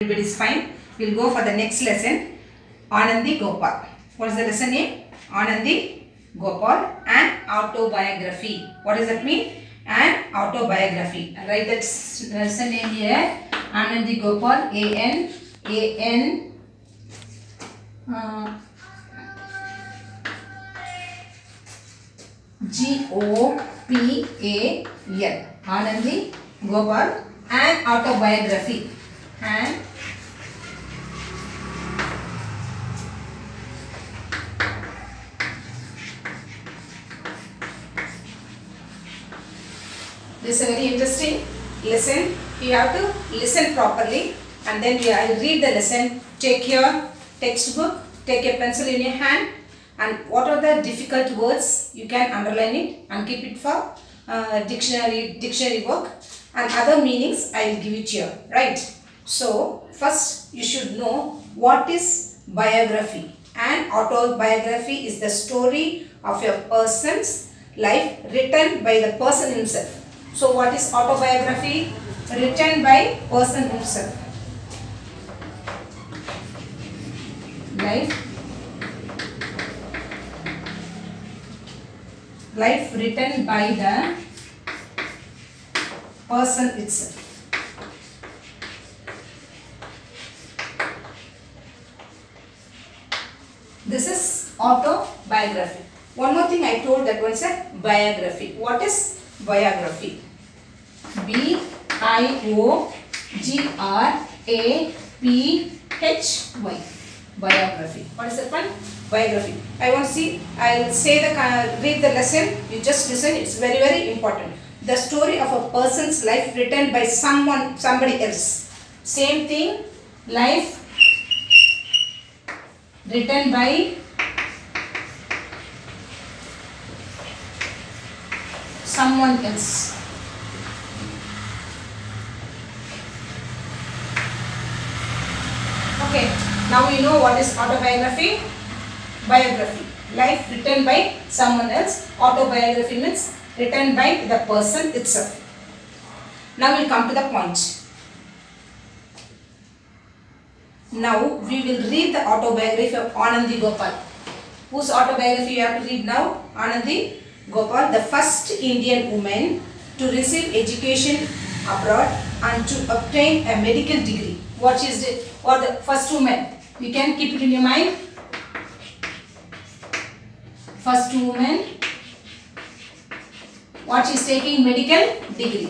Everybody is fine. We'll go for the next lesson. Anandi Gopal. What is the lesson name? Anandi Gopal and autobiography. What does that mean? An autobiography. I'll write that lesson name here. Anandi Gopal. Gopal. Anandi Gopal and autobiography. And this is a very interesting lesson. You have to listen properly and then I will read the lesson. Take your textbook, take a pencil in your hand, and what are the difficult words you can underline it and keep it for dictionary work, and other meanings I will give it here, right? So first you should know what is biography. An autobiography is the story of a person's life written by the person himself. So what is autobiography? Written by person himself. Life written by the person itself. This is autobiography. One more thing I told, that was a biography. What is biography? B-I-O-G-R-A-P-H-Y. Biography. What is that one? Biography. I want to see. I will say read the lesson. You just listen. It's very, very important. The story of a person's life written by somebody else. Same thing. Life written by someone else. Okay, now we know what is autobiography. Biography, life written by someone else. Autobiography means written by the person itself. Now we'll come to the point. Now we will read the autobiography of Anandi Gopal. Whose autobiography you have to read now? Anandi Gopal, the first Indian woman to receive education abroad and to obtain a medical degree. What is it? Or the first woman? You can keep it in your mind. First woman. What is taking medical degree?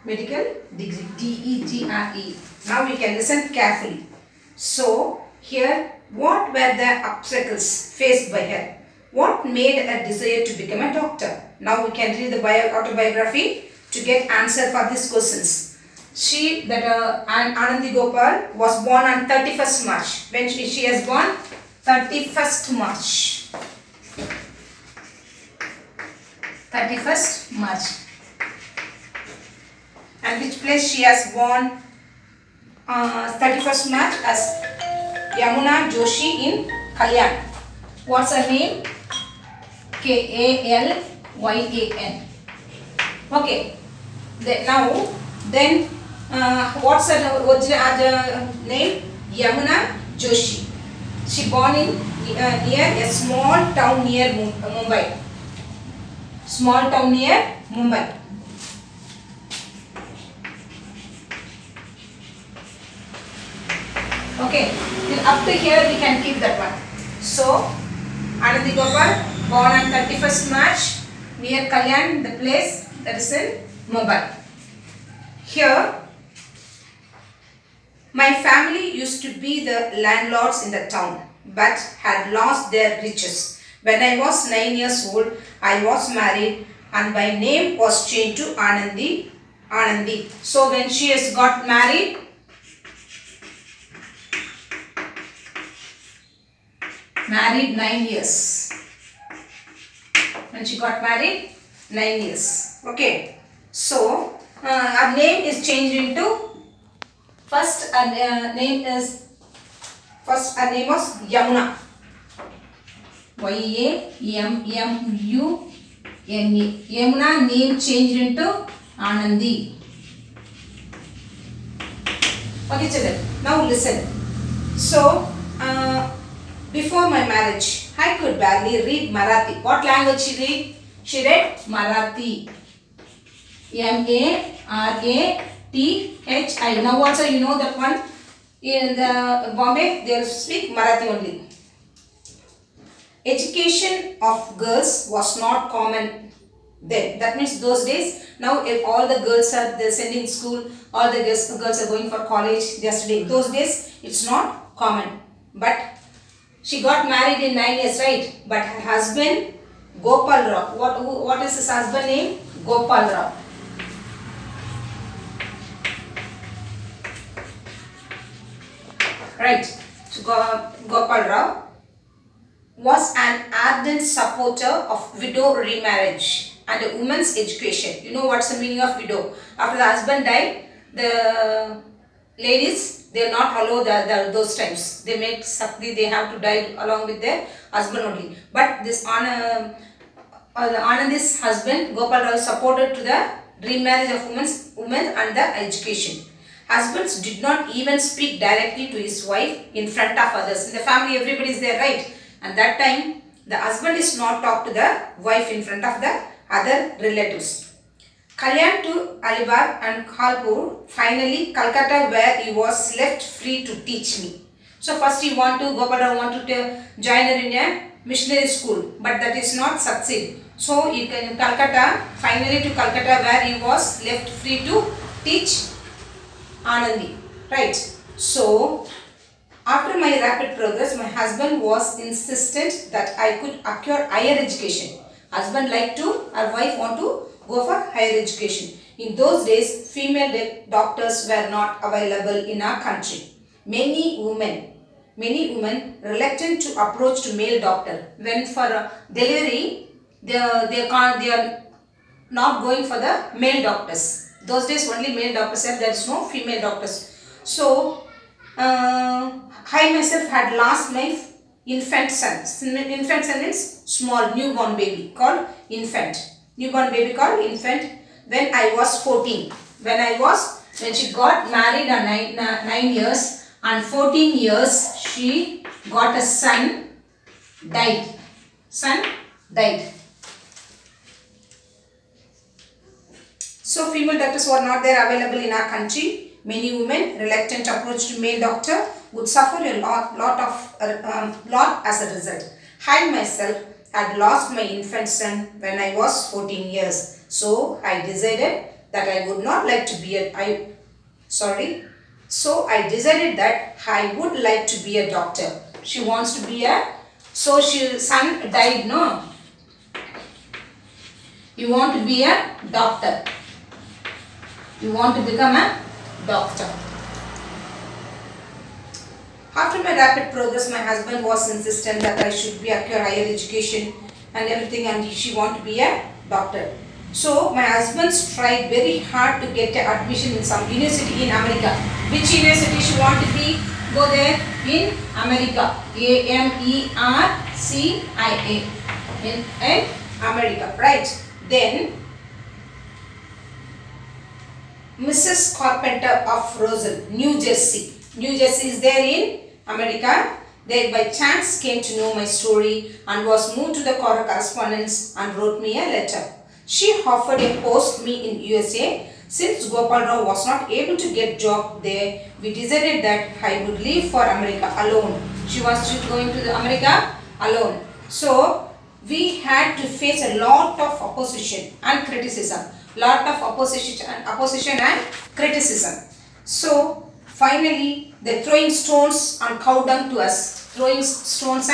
Medical degree, D-E-G-R-E. Now we can listen carefully. So here, what were the obstacles faced by her? What made her desire to become a doctor? Now we can read the autobiography to get answer for these questions. Anandi Gopal was born on 31st March. When she was born? 31st March. 31st March. And which place she has born? 31st March as Yamuna Joshi in Kalyan. What's her name? K-A-L-Y-A-N. Okay. Then what's her original name? Yamuna Joshi. She born in near a small town near Mumbai. Small town near Mumbai. Okay, till up to here we can keep that one. So, Anandi Gopal born on 31st March near Kalyan, the place that is in Mumbai. Here, my family used to be the landlords in the town, but had lost their riches. When I was 9 years old, I was married and my name was changed to Anandi. So, when she has got married, married 9 years. When she got married, 9 years. Okay. So, Her name is changed into first. Her name was Yamuna. Yamuna. Yamuna name changed into Anandi. Okay, children. Now listen. So, before my marriage, I could barely read Marathi. What language she read? She read Marathi. Marathi. Now also you know that one. In the Bombay, they speak Marathi only. Education of girls was not common then. That means those days. Now if all the girls are sending school, all the girls are going for college, they are studying. Those days it's not common. But she got married in 9 years, right? But her husband Gopal Rao. What is his husband name? Gopal Rao. Right. So Gopal Rao was an ardent supporter of widow remarriage and a woman's education. You know what's the meaning of widow? After the husband died, the ladies, they are not allowed those times. They make sakti, they have to die along with their husband only. But this Anandi's husband, Gopal Rao, supported to the remarriage of women and the education. Husbands did not even speak directly to his wife in front of others. In the family, everybody is there, right? And that time, the husband is not talk to the wife in front of the other relatives. Kalyan to Alibaug and Khalpur, finally Calcutta, where he was left free to teach me. So first Gopal Rao wanted to join her in a missionary school, but that is not succeed. So he came in Calcutta, finally to Calcutta, where he was left free to teach Anandi. Right. So after my rapid progress, my husband was insistent that I could acquire higher education. Husband liked to, our wife want to go for higher education. In those days, female doctors were not available in our country. Many women reluctant to approach to male doctor. When for delivery, they are not going for the male doctors. Those days only male doctors said there is no female doctors. So I myself had lost my infant son. Infant son means small newborn baby called infant. Newborn baby called infant when I was 14. When she got married at 9 years and 14 years she got a son, died. Son died. So female doctors were not there available in our country. Many women reluctant approach to male doctor would suffer a lot as a result. I myself had lost my infant son when I was 14 years. So I decided that I would not like to be So I decided that I would like to be a doctor. She wants to be son died, no? You want to be a doctor. You want to become a doctor. After my rapid progress, my husband was insistent that I should acquire higher education and everything, and she want to be a doctor. So my husband tried very hard to get an admission in some university in America. Which university she want to be? Go there in America. AMERCIA in America, right? Then Mrs. Carpenter of Roselle, New Jersey. New Jersey is there in America. They by chance came to know my story and was moved to the correspondence and wrote me a letter. She offered a post me in USA. Since Gopal Rao was not able to get job there, we decided that I would leave for America alone. She was going to America alone. So we had to face a lot of opposition and criticism. Lot of opposition and criticism. So finally, they're throwing stones and cow dung to us. Throwing stones